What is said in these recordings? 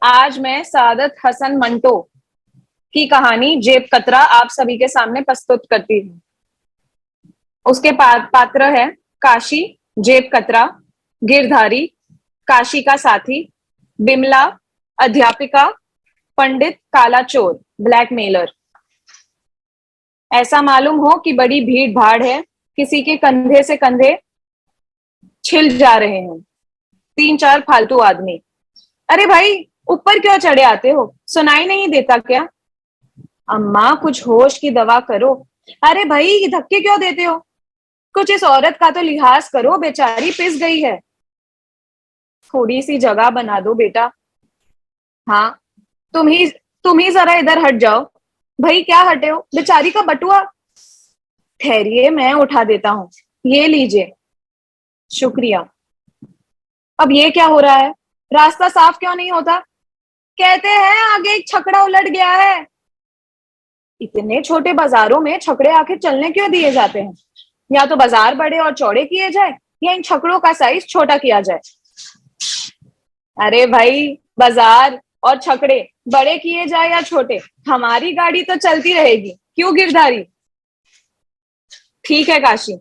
आज मैं सादत हसन मंटो की कहानी जेब कतरा आप सभी के सामने प्रस्तुत करती हूँ। उसके पात्र है काशी, जेब कतरा, गिरधारी, काशी का साथी, बिमला, अध्यापिका, पंडित, काला चोर, ब्लैकमेलर। ऐसा मालूम हो कि बड़ी भीड़ भाड़ है, किसी के कंधे से कंधे छिल जा रहे हैं तीन चार फालतू आदमी। अरे भाई, ऊपर क्यों चढ़े आते हो? सुनाई नहीं देता क्या? अम्मा, कुछ होश की दवा करो। अरे भाई, ये धक्के क्यों देते हो? कुछ इस औरत का तो लिहाज करो, बेचारी पिस गई है। थोड़ी सी जगह बना दो बेटा। हाँ, तुम ही तुम ही जरा इधर हट जाओ। भाई, क्या हटे हो? बेचारी का बटुआ। ठहरिए, मैं उठा देता हूँ। ये लीजिए। शुक्रिया। अब ये क्या हो रहा है? रास्ता साफ क्यों नहीं होता? कहते हैं आगे एक छकड़ा उलट गया है। इतने छोटे बाजारों में छकड़े आखिर चलने क्यों दिए जाते हैं? या तो बाजार बड़े और चौड़े किए जाए, या इन छकड़ों का साइज छोटा किया जाए। अरे भाई, बाजार और छकड़े बड़े किए जाए या छोटे, हमारी गाड़ी तो चलती रहेगी। क्यों गिरधारी? ठीक है काशी,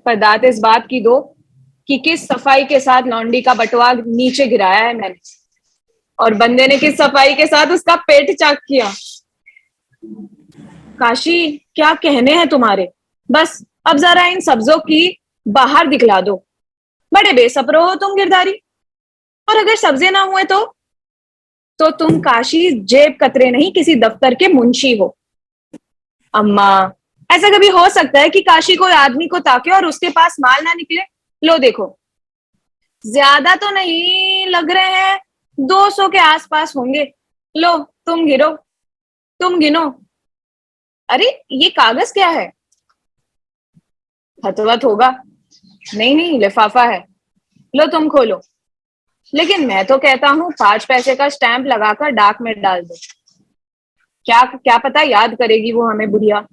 पर दात इस बात की दो कि किस सफाई के साथ लौंडी का बटुआ नीचे गिराया है मैंने, और बंदे ने किस सफाई के साथ उसका पेट चाक किया। काशी, क्या कहने हैं तुम्हारे? बस अब जरा इन सब्जों की बाहर दिखला दो। बड़े बेसब्र हो तुम गिरधारी। और अगर सब्जे ना हुए तो तुम काशी जेब कतरे नहीं, किसी दफ्तर के मुंशी हो। अम्मा, ऐसा कभी हो सकता है कि काशी कोई आदमी को ताके और उसके पास माल ना निकले? लो देखो, ज्यादा तो नहीं लग रहे हैं, 200 के आसपास होंगे। लो, तुम गिरो, तुम गिनो। अरे, ये कागज क्या है? हतवत होगा। नहीं नहीं, लिफाफा है। लो, तुम खोलो। लेकिन मैं तो कहता हूँ 5 पैसे का स्टैंप लगाकर डाक में डाल दो। क्या क्या पता याद करेगी वो हमें, बुढ़िया।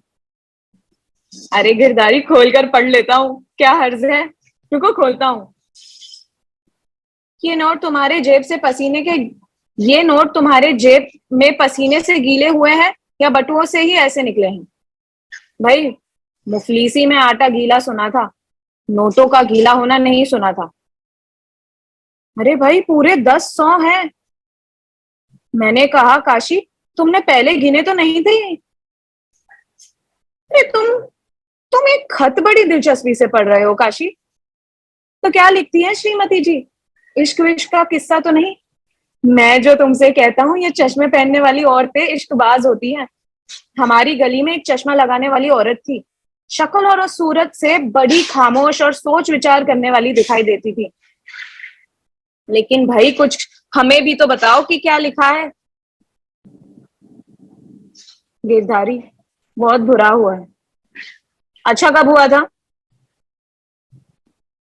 अरे गिरदारी, खोल कर पढ़ लेता हूँ, क्या हर्ज है। रुको, खोलता हूँ। ये नोट तुम्हारे जेब से पसीने के ये नोट तुम्हारे जेब में पसीने से गीले हुए हैं, या बटुओं से ही ऐसे निकले हैं? भाई, मुफलीसी में आटा गीला सुना था, नोटों का गीला होना नहीं सुना था। अरे भाई, पूरे 10 100 हैं। मैंने कहा काशी, तुमने पहले गिने तो नहीं थे? अरे तुम एक खत बड़ी दिलचस्पी से पढ़ रहे हो काशी। तो क्या लिखती है श्रीमती जी? इश्क विश्क का किस्सा तो नहीं? मैं जो तुमसे कहता हूँ, ये चश्मे पहनने वाली औरतें इश्कबाज होती हैं। हमारी गली में एक चश्मा लगाने वाली औरत थी। शक्ल और उस सूरत से बड़ी खामोश और सोच विचार करने वाली दिखाई देती थी। लेकिन भाई, कुछ हमें भी तो बताओ कि क्या लिखा है। गिरधारी, बहुत बुरा हुआ है। अच्छा, कब हुआ था?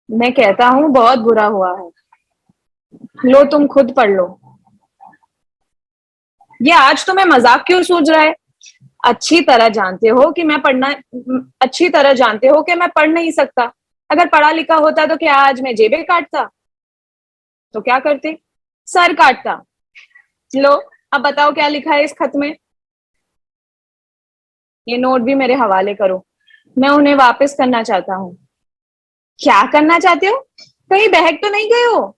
मैं कहता हूँ बहुत बुरा हुआ है। लो, तुम खुद पढ़ लो। ये आज तुम्हें मजाक क्यों सूझ रहा है? अच्छी तरह जानते हो कि मैं पढ़ना अच्छी तरह जानते हो कि मैं पढ़ नहीं सकता। अगर पढ़ा लिखा होता तो क्या आज मैं जेबें काटता? तो क्या करते? सर काटता। लो, अब बताओ क्या लिखा है इस खत में। ये नोट भी मेरे हवाले करो, मैं उन्हें वापस करना चाहता हूँ। क्या करना चाहते हो? कहीं बहक तो नहीं गए हो?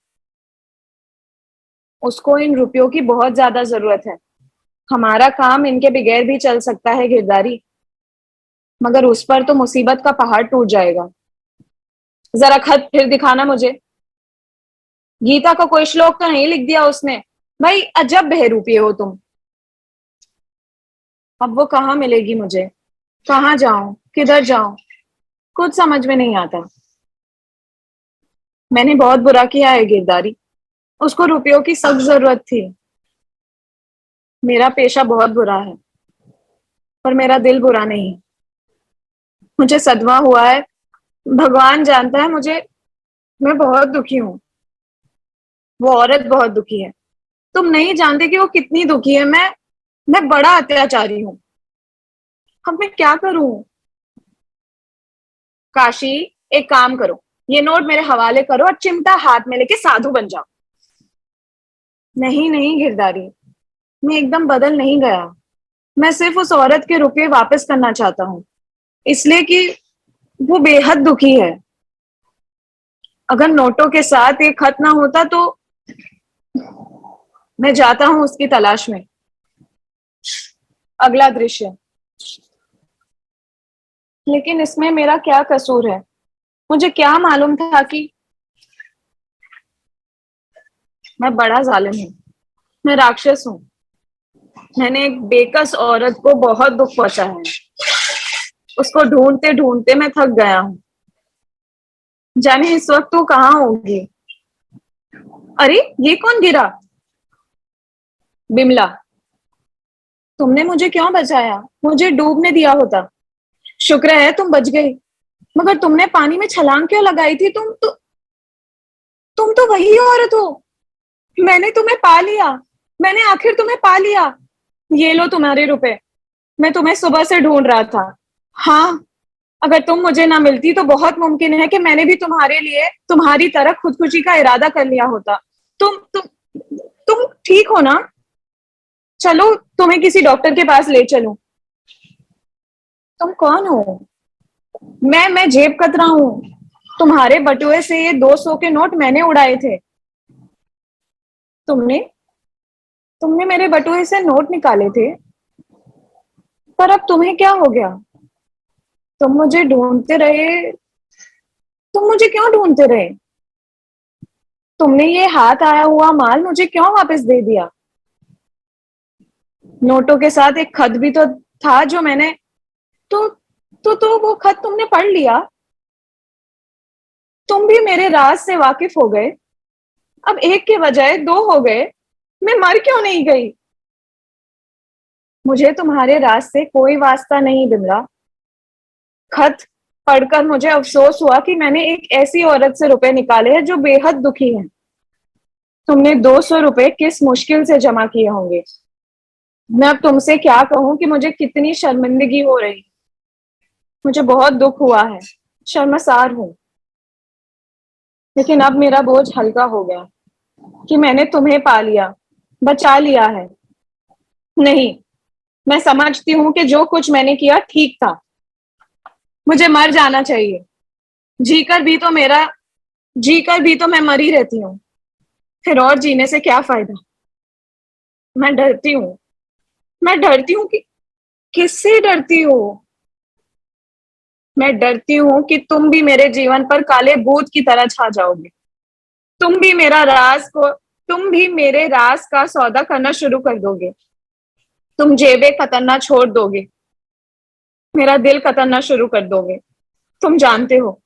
उसको इन रुपयों की बहुत ज्यादा जरूरत है। हमारा काम इनके बगैर भी चल सकता है गिरदारी, मगर उस पर तो मुसीबत का पहाड़ टूट जाएगा। जरा खत फिर दिखाना मुझे। गीता का कोई श्लोक तो नहीं लिख दिया उसने? भाई, अजब बहरूपी हो तुम। अब वो कहाँ मिलेगी मुझे? कहाँ जाऊं, किधर जाऊं? कुछ समझ में नहीं आता। मैंने बहुत बुरा किया है गिरदारी। उसको रुपयों की सख्त जरूरत थी। मेरा पेशा बहुत बुरा है, पर मेरा दिल बुरा नहीं। मुझे सदमा हुआ है। भगवान जानता है मुझे। मैं बहुत दुखी हूँ। वो औरत बहुत दुखी है। तुम नहीं जानते कि वो कितनी दुखी है। मैं बड़ा अत्याचारी हूँ। अब मैं क्या करूं? काशी, एक काम करो, ये नोट मेरे हवाले करो और चिमटा हाथ में लेके साधु बन जाओ। नहीं नहीं गिरधारी, मैं एकदम बदल नहीं गया। मैं सिर्फ उस औरत के रुपए वापस करना चाहता हूँ, इसलिए कि वो बेहद दुखी है। अगर नोटों के साथ एक खत ना होता तो मैं जाता हूँ उसकी तलाश में। अगला दृश्य। लेकिन इसमें मेरा क्या कसूर है? मुझे क्या मालूम था कि मैं बड़ा जालिम हूँ, मैं राक्षस हूँ। मैंने एक बेकस औरत को बहुत दुख पहुंचाया है। उसको ढूंढते ढूंढते मैं थक गया हूँ। जाने इस वक्त तू कहाँ होगी? अरे ये कौन गिरा? बिमला, तुमने मुझे क्यों बचाया? मुझे डूबने दिया होता। शुक्र है तुम बच गई, मगर तुमने पानी में छलांग क्यों लगाई थी? तुम तो वही औरत हो। मैंने तुम्हें पा लिया। मैंने आखिर तुम्हें पा लिया। ये लो तुम्हारे रुपए। मैं तुम्हें सुबह से ढूंढ रहा था। हाँ, अगर तुम मुझे ना मिलती तो बहुत मुमकिन है कि मैंने भी तुम्हारे लिए तुम्हारी तरह खुदकुशी का इरादा कर लिया होता। तुम ठीक हो ना? चलो तुम्हें किसी डॉक्टर के पास ले चलूं। तुम कौन हो? मैं जेब कतरा हूँ। तुम्हारे बटुए से ये 200 के नोट मैंने उड़ाए थे। तुमने तुमने मेरे बटुए से नोट निकाले थे। पर अब तुम्हें क्या हो गया? तुम मुझे ढूंढते रहे। तुम मुझे क्यों ढूंढते रहे? तुमने ये हाथ आया हुआ माल मुझे क्यों वापस दे दिया? नोटों के साथ एक खत भी तो था जो मैंने। तो तो वो खत तुमने पढ़ लिया? तुम भी मेरे राज से वाकिफ हो गए। अब एक के बजाय दो हो गए। मैं मर क्यों नहीं गई? मुझे तुम्हारे राज से कोई वास्ता नहीं बिमला। खत पढ़कर मुझे अफसोस हुआ कि मैंने एक ऐसी औरत से रुपए निकाले हैं जो बेहद दुखी है। तुमने 200 रुपए किस मुश्किल से जमा किए होंगे। मैं अब तुमसे क्या कहूं कि मुझे कितनी शर्मिंदगी हो रही। मुझे बहुत दुख हुआ है, शर्मसार हूं। लेकिन अब मेरा बोझ हल्का हो गया कि मैंने तुम्हें पा लिया, बचा लिया है। नहीं, मैं समझती हूँ कि जो कुछ मैंने किया ठीक था। मुझे मर जाना चाहिए। जीकर भी तो मेरा जीकर भी तो मैं मरी रहती हूँ। फिर और जीने से क्या फायदा? मैं डरती हूँ। मैं डरती हूँ कि किससे डरती हूँ? मैं डरती हूँ कि तुम भी मेरे जीवन पर काले भूत की तरह छा जाओगे। तुम भी मेरा राज को तुम भी मेरे राज का सौदा करना शुरू कर दोगे। तुम जेबें कतरना छोड़ दोगे। मेरा दिल कतरना शुरू कर दोगे। तुम जानते हो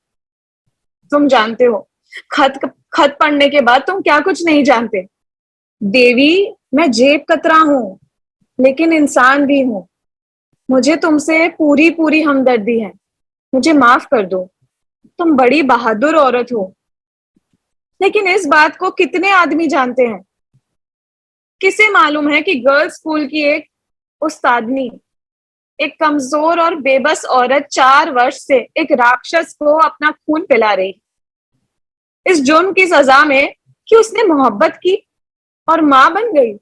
तुम जानते हो खत खत पढ़ने के बाद तुम क्या कुछ नहीं जानते। देवी, मैं जेब कतरा हूँ, लेकिन इंसान भी हूँ। मुझे तुमसे पूरी पूरी हमदर्दी है। मुझे माफ कर दो। तुम बड़ी बहादुर औरत हो, लेकिन इस बात को कितने आदमी जानते हैं? किसे मालूम है कि गर्ल्स स्कूल की एक उस्तादनी, एक कमजोर और बेबस औरत 4 वर्ष से एक राक्षस को अपना खून पिला रही, इस जुर्म की सजा में कि उसने मोहब्बत की और मां बन गई।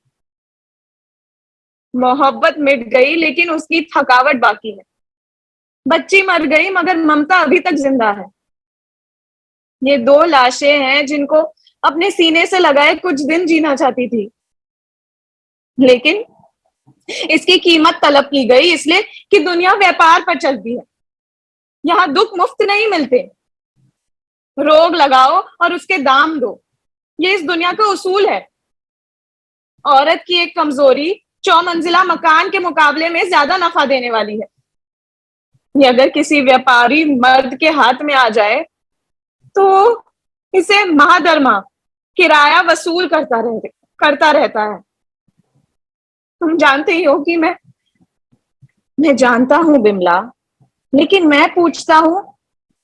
मोहब्बत मिट गई लेकिन उसकी थकावट बाकी है। बच्ची मर गई मगर ममता अभी तक जिंदा है। ये 2 लाशें हैं जिनको अपने सीने से लगाए कुछ दिन जीना चाहती थी, लेकिन इसकी कीमत तलब की गई इसलिए कि दुनिया व्यापार पर चलती है। यहाँ दुख मुफ्त नहीं मिलते। रोग लगाओ और उसके दाम दो, ये इस दुनिया का उसूल है। औरत की एक कमजोरी 4 मंजिला मकान के मुकाबले में ज्यादा नफा देने वाली है। ये अगर किसी व्यापारी मर्द के हाथ में आ जाए तो इसे महादरमा किराया वसूल करता रहता है। तुम जानते ही हो कि मैं जानता हूं बिमला, लेकिन मैं पूछता हूं,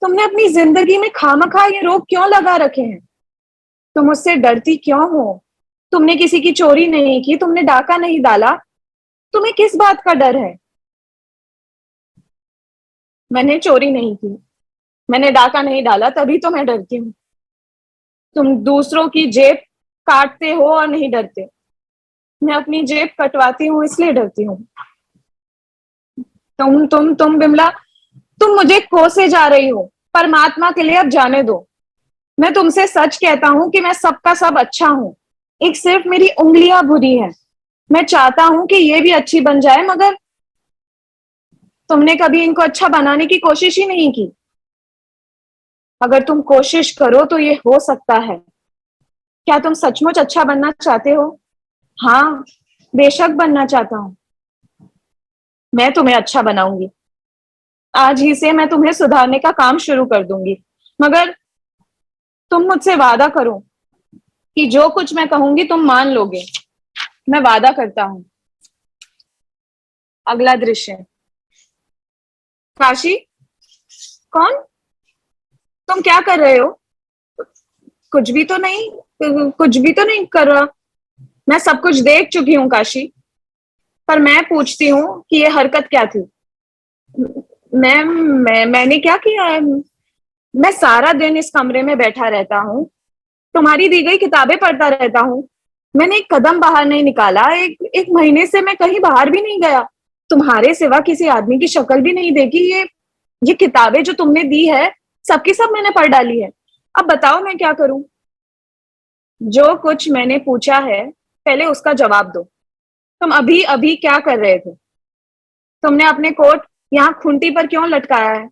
तुमने अपनी जिंदगी में खामखा ये रोग क्यों लगा रखे हैं? तुम उससे डरती क्यों हो? तुमने किसी की चोरी नहीं की, तुमने डाका नहीं डाला। तुम्हें किस बात का डर है? मैंने चोरी नहीं की, मैंने डाका नहीं डाला, तभी तो मैं डरती हूँ। तुम दूसरों की जेब काटते हो और नहीं डरते। मैं अपनी जेब कटवाती हूँ इसलिए डरती हूँ। तुम बिमला, तुम मुझे कोसे जा रही हो। परमात्मा के लिए अब जाने दो। मैं तुमसे सच कहता हूँ कि मैं सबका सब अच्छा हूँ। एक सिर्फ मेरी उंगलियां बुरी है। मैं चाहता हूँ कि ये भी अच्छी बन जाए, मगर तुमने कभी इनको अच्छा बनाने की कोशिश ही नहीं की। अगर तुम कोशिश करो तो ये हो सकता है। क्या तुम सचमुच अच्छा बनना चाहते हो? हाँ, बेशक बनना चाहता हूँ। मैं तुम्हें अच्छा बनाऊंगी। आज ही से मैं तुम्हें सुधारने का काम शुरू कर दूंगी। मगर तुम मुझसे वादा करो कि जो कुछ मैं कहूंगी तुम मान लोगे। मैं वादा करता हूँ। अगला दृश्य। काशी, कौन? तुम क्या कर रहे हो? कुछ भी तो नहीं, कुछ भी तो नहीं कर रहा। मैं सब कुछ देख चुकी हूँ काशी। पर मैं पूछती हूँ कि ये हरकत क्या थी? मैंने क्या किया है? मैं सारा दिन इस कमरे में बैठा रहता हूँ, तुम्हारी दी गई किताबें पढ़ता रहता हूँ। मैंने एक कदम बाहर नहीं निकाला। एक महीने से मैं कहीं बाहर भी नहीं गया। तुम्हारे सिवा किसी आदमी की शक्ल भी नहीं देखी। ये किताबें जो तुमने दी है, सबकी सब मैंने पढ़ डाली है। अब बताओ मैं क्या करूं? जो कुछ मैंने पूछा है पहले उसका जवाब दो। तुम अभी अभी क्या कर रहे थे? तुमने अपने कोट यहाँ खूंटी पर क्यों लटकाया है?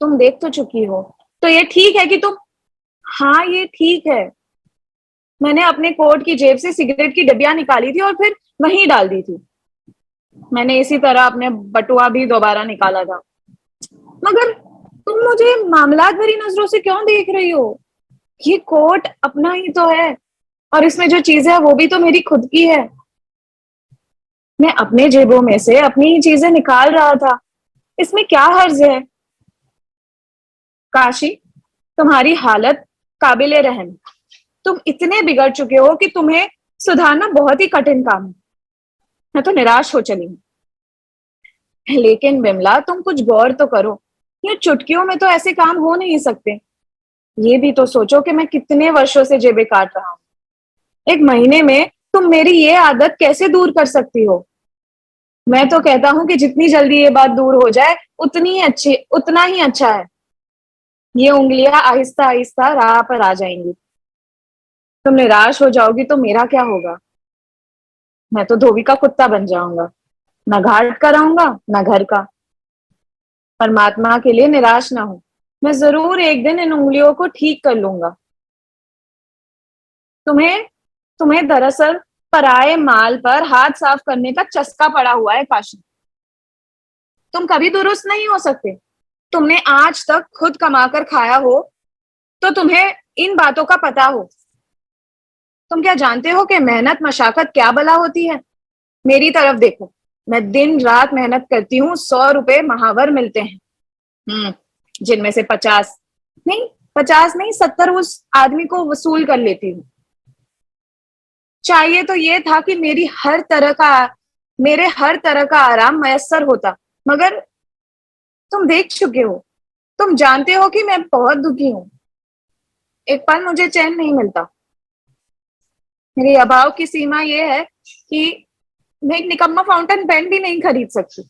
तुम देख तो चुकी हो। तो ये ठीक है कि तुम हाँ, ये ठीक है। मैंने अपने कोट की जेब से सिगरेट की डबियां निकाली थी और फिर वहीं डाल दी थी। मैंने इसी तरह अपने बटुआ भी दोबारा निकाला था। मगर तुम मुझे मामलात भरी नजरों से क्यों देख रही हो? ये कोट अपना ही तो है, और इसमें जो चीजें है वो भी तो मेरी खुद की है। मैं अपने जेबों में से अपनी ही चीजें निकाल रहा था। इसमें क्या हर्ज है? काशी, तुम्हारी हालत काबिले रहम। तुम इतने बिगड़ चुके हो कि तुम्हें सुधारना बहुत ही कठिन काम है। मैं तो निराश हो चली हूँ। लेकिन बिमला, तुम कुछ गौर तो करो। ये चुटकियों में तो ऐसे काम हो नहीं सकते। ये भी तो सोचो कि मैं कितने वर्षों से जेबें काट रहा हूँ। एक महीने में तुम मेरी ये आदत कैसे दूर कर सकती हो? मैं तो कहता हूँ कि जितनी जल्दी ये बात दूर हो जाए उतनी ही अच्छी, उतना ही अच्छा है। ये उंगलियां आहिस्ता आहिस्ता राह पर आ जाएंगी। तुम निराश हो जाओगी तो मेरा क्या होगा? मैं तो धोबी का कुत्ता बन जाऊंगा। ना घाट का रहूंगा, ना घर का। परमात्मा के लिए निराश ना हो। मैं जरूर एक दिन इन उंगलियों को ठीक कर लूंगा। तुम्हें तुम्हें दरअसल पराये माल पर हाथ साफ करने का चस्का पड़ा हुआ है काशी। तुम कभी दुरुस्त नहीं हो सकते। तुमने आज तक खुद कमाकर खाया हो तो तुम्हें इन बातों का पता हो। तुम क्या जानते हो कि मेहनत मशक्कत क्या बला होती है? मेरी तरफ देखो। मैं दिन रात मेहनत करती हूँ, 100 रुपए महावर मिलते हैं। जिनमें से 50 नहीं, 50 नहीं, 70 उस आदमी को वसूल कर लेती हूँ। चाहिए तो ये था कि मेरे हर तरह का आराम मयसर होता। मगर तुम देख चुके हो। तुम जानते हो कि मैं बहुत दुखी हूँ। एक पल मुझे चैन नहीं मिलता। मेरे अभाव की सीमा ये है कि मैं एक निकम्मा फाउंटेन पेन भी नहीं खरीद सकती।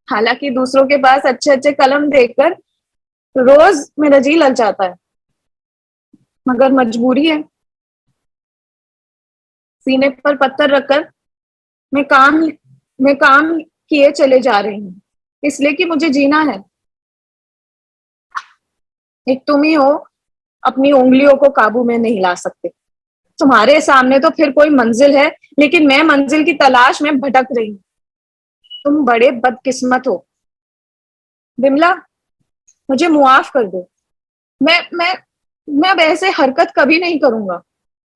हालांकि दूसरों के पास अच्छे अच्छे कलम देखकर रोज मेरा जी लग जाता है, मगर मजबूरी है। सीने पर पत्थर रखकर मैं काम मैं काम किए चले जा रही हूँ, इसलिए कि मुझे जीना है। एक तुम ही हो अपनी उंगलियों को काबू में नहीं ला सकते। तुम्हारे सामने तो फिर कोई मंजिल है, लेकिन मैं मंजिल की तलाश में भटक रही हूँ। तुम बड़े बदकिस्मत हो बिमला। मुझे मुआफ कर दो। मैं मैं मैं अब ऐसे हरकत कभी नहीं करूंगा।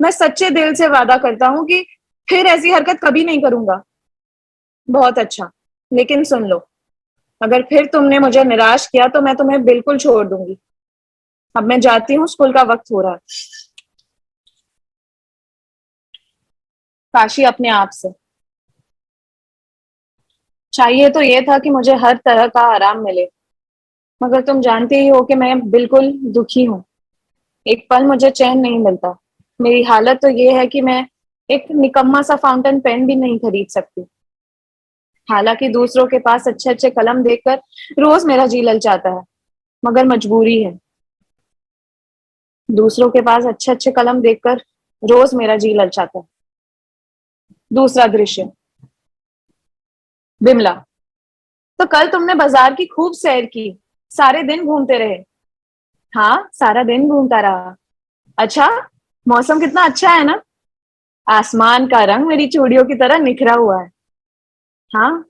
मैं सच्चे दिल से वादा करता हूँ कि फिर ऐसी हरकत कभी नहीं करूंगा। बहुत अच्छा, लेकिन सुन लो। अगर फिर तुमने मुझे निराश किया तो मैं तुम्हें बिल्कुल छोड़ दूंगी। अब मैं जाती हूँ, स्कूल का वक्त हो रहा है। काशी अपने आप से। चाहिए तो ये था कि मुझे हर तरह का आराम मिले, मगर तुम जानते ही हो कि मैं बिल्कुल दुखी हूँ। एक पल मुझे चैन नहीं मिलता। मेरी हालत तो ये है कि मैं एक निकम्मा सा फाउंटेन पेन भी नहीं खरीद सकती। हालांकि दूसरों के पास अच्छे अच्छे कलम देखकर रोज मेरा जी ललचाता है, मगर मजबूरी है। दूसरों के पास अच्छे अच्छे कलम देखकर रोज मेरा जी ललचाता है। दूसरा दृश्य। बिमला, तो कल तुमने बाजार की खूब सैर की, सारे दिन घूमते रहे। हाँ, सारा दिन घूमता रहा। अच्छा, मौसम कितना अच्छा है ना। आसमान का रंग मेरी चूड़ियों की तरह निखरा हुआ है। हाँ,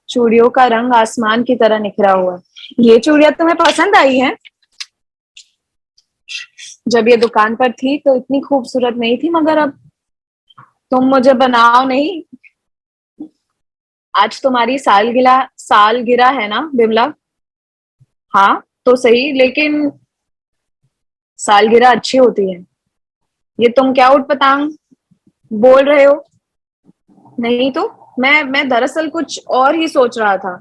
चूड़ियों का रंग आसमान की तरह निखरा हुआ है। ये चूड़ियां तुम्हें पसंद आई हैं? जब ये दुकान पर थी तो इतनी खूबसूरत नहीं थी, मगर अब तुम मुझे बनाओ नहीं। आज तुम्हारी सालगिरह है ना बिमला? हाँ तो सही, लेकिन सालगिरह अच्छी होती है। ये तुम क्या उठपटांग बोल रहे हो? नहीं तो मैं दरअसल कुछ और ही सोच रहा था।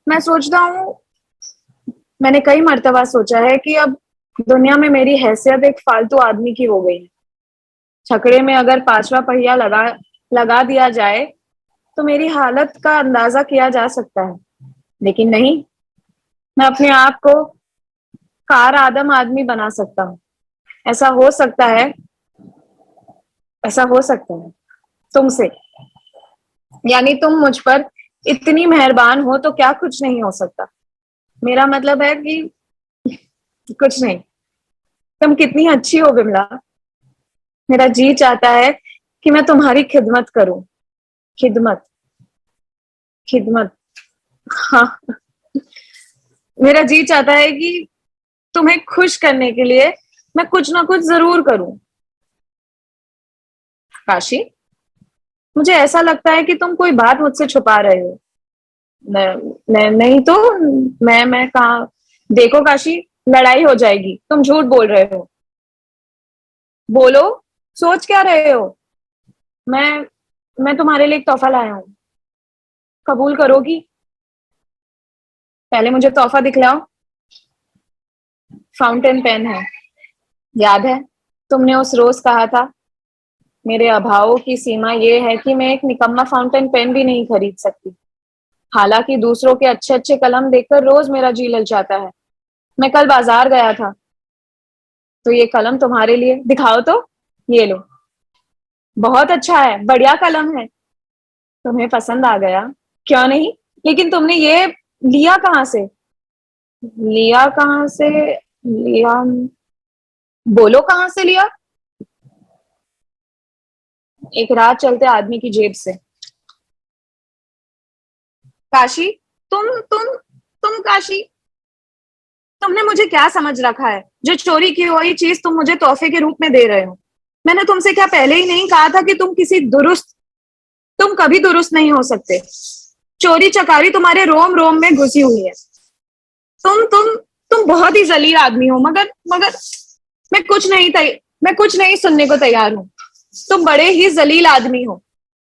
मैं सोचता हूँ, मैंने कई मर्तबा सोचा है कि अब दुनिया में मेरी हैसियत एक फालतू आदमी की हो गई है। छकड़े में अगर पांचवा पहिया लगा लगा दिया जाए तो मेरी हालत का अंदाजा किया जा सकता है। लेकिन नहीं, मैं अपने आप को कार आदम आदमी बना सकता हूँ। ऐसा हो सकता है, ऐसा हो सकता है तुमसे। यानी तुम मुझ पर इतनी मेहरबान हो तो क्या कुछ नहीं हो सकता। मेरा मतलब है कि कुछ नहीं। तुम कितनी अच्छी हो बिमला। मेरा जी चाहता है कि मैं तुम्हारी खिदमत करूं। खिदमत, खिदमत। हाँ, मेरा जी चाहता है कि तुम्हें खुश करने के लिए मैं कुछ ना कुछ जरूर करूं। काशी, मुझे ऐसा लगता है कि तुम कोई बात मुझसे छुपा रहे हो। नहीं तो मैं कहा। देखो काशी, लड़ाई हो जाएगी। तुम झूठ बोल रहे हो। बोलो, सोच क्या रहे हो? मैं मैं तुम्हारे लिए एक तोहफा लाया हूँ। कबूल करोगी? पहले मुझे तोहफा दिखलाओ। फाउंटेन पेन है। याद है, तुमने उस रोज कहा था, मेरे अभावों की सीमा ये है कि मैं एक निकम्मा फाउंटेन पेन भी नहीं खरीद सकती। हालांकि दूसरों के अच्छे अच्छे कलम देखकर रोज मेरा जी ललचाता है। मैं कल बाजार गया था, तो ये कलम तुम्हारे लिए। दिखाओ तो। ये लो। बहुत अच्छा है, बढ़िया कलम है। तुम्हें पसंद आ गया? क्यों नहीं। लेकिन तुमने ये लिया कहाँ से? लिया कहाँ से? लिया, बोलो कहाँ से लिया? एक राह चलते आदमी की जेब से। काशी, तुम काशी, तुमने मुझे क्या समझ रखा है जो चोरी की हुई चीज तुम मुझे तोहफे के रूप में दे रहे हो? मैंने तुमसे क्या पहले ही नहीं कहा था कि तुम कभी दुरुस्त नहीं हो सकते। चोरी चकारी तुम्हारे रोम रोम में घुसी हुई है। तुम तुम तुम बहुत ही जलील आदमी हो, मगर मगर मैं कुछ नहीं सुनने को तैयार हूँ। तुम बड़े ही जलील आदमी हो।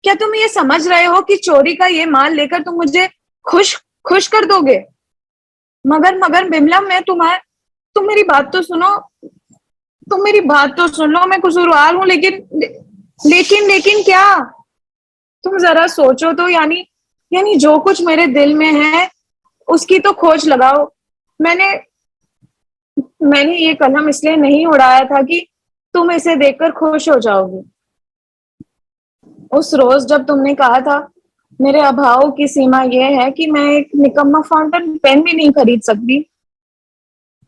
क्या तुम ये समझ रहे हो कि चोरी का ये माल लेकर तुम मुझे खुश खुश कर दोगे? मगर मगर बिमला, तुम मेरी बात तो सुनो। तुम मेरी बात तो सुन लो। मैं कसूरवार हूं, लेकिन क्या? तुम जरा सोचो तो। यानी जो कुछ मेरे दिल में है उसकी तो खोज लगाओ। मैंने मैंने ये कलम इसलिए नहीं उड़ाया था कि तुम इसे देखकर खुश हो जाओगी। उस रोज जब तुमने कहा था, मेरे अभाव की सीमा यह है कि मैं एक निकम्मा फाउंटेन पेन भी नहीं खरीद सकती,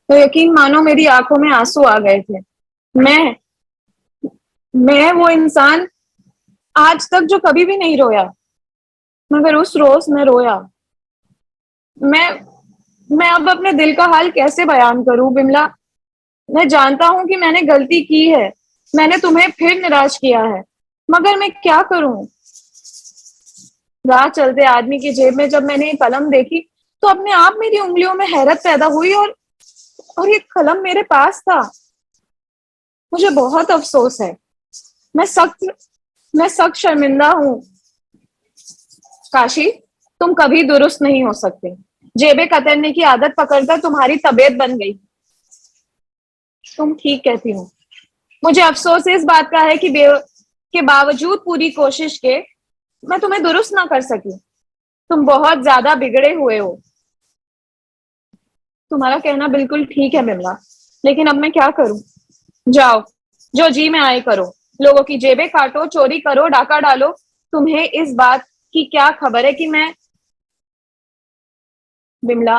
तो यकीन मानो मेरी आंखों में आंसू आ गए थे। मैं मैं वो इंसान आज तक जो कभी भी नहीं रोया, मगर उस रोज मैं रोया। मैं मैं अब अपने दिल का हाल कैसे बयान करूं बिमला? मैं जानता हूं कि मैंने गलती की है। मैंने तुम्हें फिर निराश किया है, मगर मैं क्या करूं? राह चलते आदमी की जेब में जब मैंने ये कलम देखी तो अपने आप मेरी उंगलियों में हैरत पैदा हुई, और ये कलम मेरे पास था। मुझे बहुत अफसोस है। मैं सख्त मैं सख्त शर्मिंदा हूँ। काशी, तुम कभी दुरुस्त नहीं हो सकते। जेबें कतरने की आदत पकड़कर तुम्हारी तबीयत बन गई। तुम ठीक कहती हो। मुझे अफसोस इस बात का है कि के बावजूद पूरी कोशिश के मैं तुम्हें दुरुस्त ना कर सकी। तुम बहुत ज्यादा बिगड़े हुए हो। तुम्हारा कहना बिल्कुल ठीक है बिमला, लेकिन अब मैं क्या करूं? जाओ, जो जी में आए करो। लोगों की जेबें काटो, चोरी करो, डाका डालो। तुम्हें इस बात की क्या खबर है कि मैं। बिमला,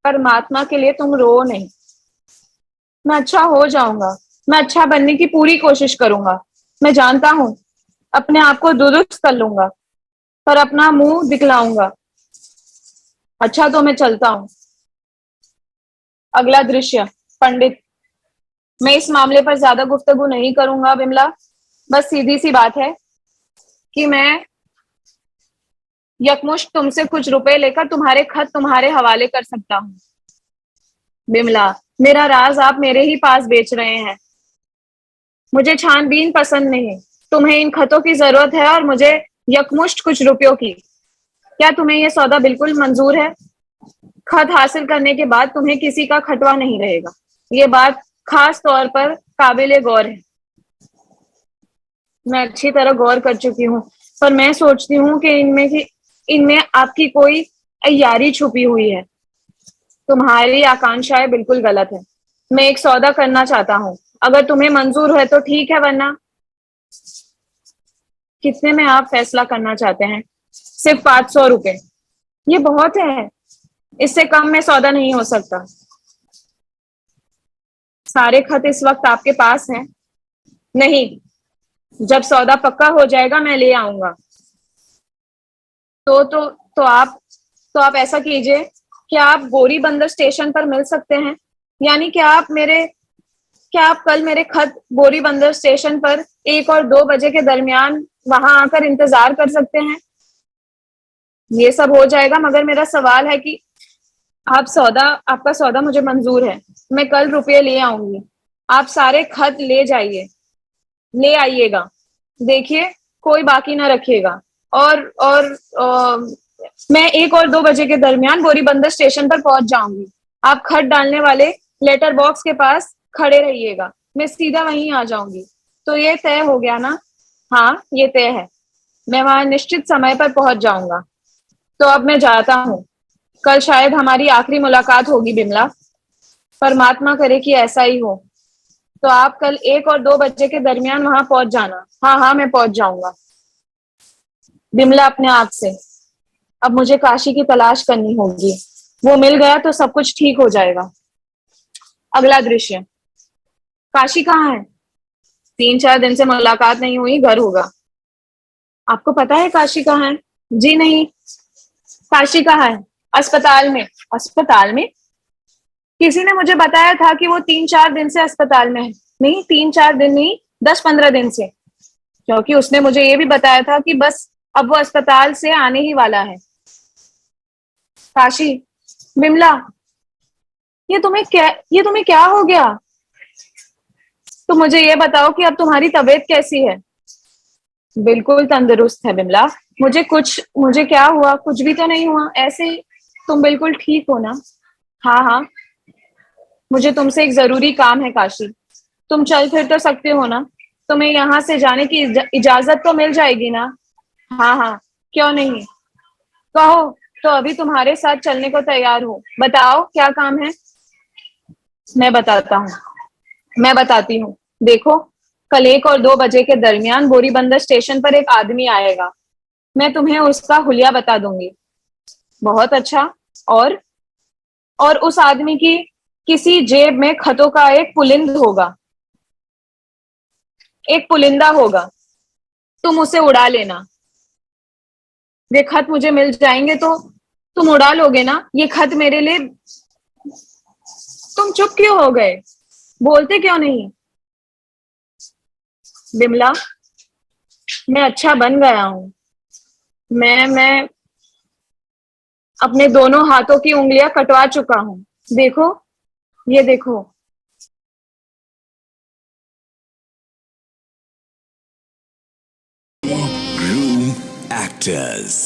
परमात्मा के लिए तुम रो नहीं। मैं अच्छा हो जाऊंगा। मैं अच्छा बनने की पूरी कोशिश करूंगा। मैं जानता हूं अपने आप को दुरुस्त कर लूंगा, पर अपना मुंह दिखलाऊंगा। अच्छा, तो मैं चलता हूँ। अगला दृश्य। पंडित। मैं इस मामले पर ज्यादा गुफ्तगू नहीं करूंगा बिमला। बस सीधी सी बात है कि मैं यकमुश्त तुमसे कुछ रुपए लेकर तुम्हारे खत तुम्हारे हवाले कर सकता हूँ। बिमला, मेरा राज आप मेरे ही पास बेच रहे हैं। मुझे छानबीन पसंद नहीं। तुम्हें इन खतों की जरूरत है और मुझे यकमुश्त कुछ रुपयों की। क्या तुम्हें यह सौदा बिल्कुल मंजूर है? खत हासिल करने के बाद तुम्हें किसी का खटवा नहीं रहेगा। ये बात खास तौर पर काबिले गौर है। मैं अच्छी तरह गौर कर चुकी हूँ, पर मैं सोचती हूँ कि इनमें आपकी कोई अय्यारी छुपी हुई है। तुम्हारी आकांक्षाएं बिल्कुल गलत है। मैं एक सौदा करना चाहता हूँ। अगर तुम्हें मंजूर है तो ठीक है, वरना। कितने में आप फैसला करना चाहते हैं? सिर्फ 500 रुपए। ये बहुत है। इससे कम में सौदा नहीं हो सकता। सारे खत इस वक्त आपके पास हैं? नहीं। जब सौदा पक्का हो जाएगा मैं ले आऊंगा। तो आप ऐसा कीजिए कि आप गोरी बंदर स्टेशन पर मिल सकते हैं। यानी कि क्या आप कल मेरे खत गोरी बंदर स्टेशन पर 1 और 2 बजे के दरमियान वहां आकर इंतजार कर सकते हैं? ये सब हो जाएगा, मगर मेरा सवाल है कि आपका सौदा मुझे मंजूर है। मैं कल रुपये ले आऊंगी। आप सारे खत ले जाइए, ले आइएगा। देखिए, कोई बाकी ना रखिएगा। और मैं 1 और 2 बजे के दरमियान बोरीबंदर स्टेशन पर पहुंच जाऊंगी। आप खत डालने वाले लेटर बॉक्स के पास खड़े रहिएगा। मैं सीधा वहीं आ जाऊंगी। तो ये तय हो गया ना? हाँ, ये तय है। मैं वहां निश्चित समय पर पहुंच जाऊंगा। तो अब मैं जाता हूँ। कल शायद हमारी आखिरी मुलाकात होगी बिमला। परमात्मा करे कि ऐसा ही हो। तो आप कल 1 और 2 बजे के दरमियान वहां पहुंच जाना। हाँ हाँ, मैं पहुंच जाऊंगा। बिमला अपने आप से। अब मुझे काशी की तलाश करनी होगी। वो मिल गया तो सब कुछ ठीक हो जाएगा। अगला दृश्य। काशी कहाँ है? 3-4 दिन से मुलाकात नहीं हुई, घर होगा। आपको पता है काशी कहाँ है? जी नहीं। काशी कहाँ है? अस्पताल में। अस्पताल में? किसी ने मुझे बताया था कि वो 3-4 दिन से अस्पताल में है। नहीं, 3-4 दिन नहीं, 10-15 दिन से। क्योंकि उसने मुझे ये भी बताया था कि बस अब वो अस्पताल से आने ही वाला है। काशी। बिमला, ये तुम्हें क्या हो गया? तो मुझे ये बताओ कि अब तुम्हारी तबीयत कैसी है? बिल्कुल तंदुरुस्त है बिमला। मुझे क्या हुआ? कुछ भी तो नहीं हुआ, ऐसे ही। तुम बिल्कुल ठीक हो ना? हाँ हाँ। मुझे तुमसे एक जरूरी काम है काशी। तुम चल फिर तो सकते हो ना? तुम्हें यहाँ से जाने की इजाजत तो मिल जाएगी ना? हाँ हाँ, क्यों नहीं। कहो। तो अभी तुम्हारे साथ चलने को तैयार हो। बताओ क्या काम है। मैं बताता हूँ। मैं बताती हूँ। देखो, कल 1 और 2 बजे के दरमियान बोरीबंदर स्टेशन पर एक आदमी आएगा। मैं तुम्हें उसका हुलिया बता दूंगी। बहुत अच्छा। और और उस आदमी की किसी जेब में खतों का एक पुलिंद होगा। एक पुलिंदा होगा। तुम उसे उड़ा लेना। वे खत मुझे मिल जाएंगे तो तुम उड़ा लोगे ना? ये खत मेरे लिए। तुम चुप क्यों हो गए? बोलते क्यों नहीं? बिमला, मैं अच्छा बन गया हूँ। मैं अपने दोनों हाथों की उंगलियां कटवा चुका हूँ। देखो, ये देखो। Groom Actors.